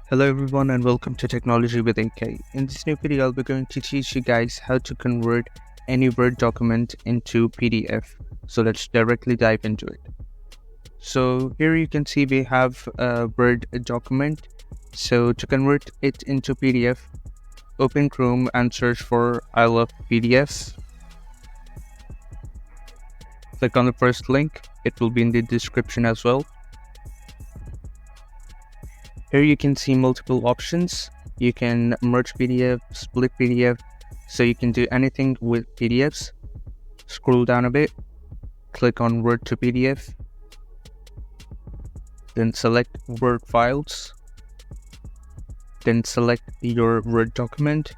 Hello everyone and welcome to Technology with AK. In this new video, I'll be going to teach you guys how to convert any Word document into PDF. So let's directly dive into it. So here you can see we have a Word document. So to convert it into PDF, open Chrome and search for I love PDFs. Click on the first link. It will be in the description as well. Here you can see multiple options. You can merge PDF, split PDF, so you can do anything with PDFs. Scroll down a bit, click on Word to PDF, then select Word files, then select your Word document.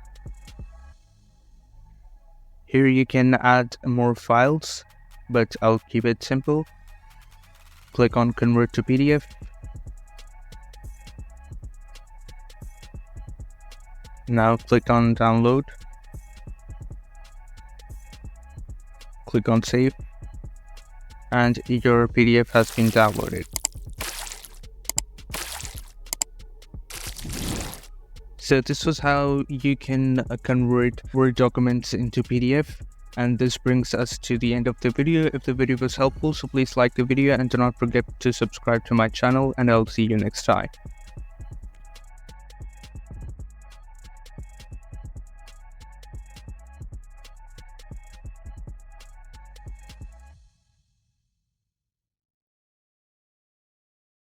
Here you can add more files, but I'll keep it simple. Click on Convert to PDF. Now click on download, click on save, and your PDF has been downloaded. So this was how you can convert Word documents into PDF, and this brings us to the end of the video. If the video was helpful, so please like the video and do not forget to subscribe to my channel, and I'll see you next time.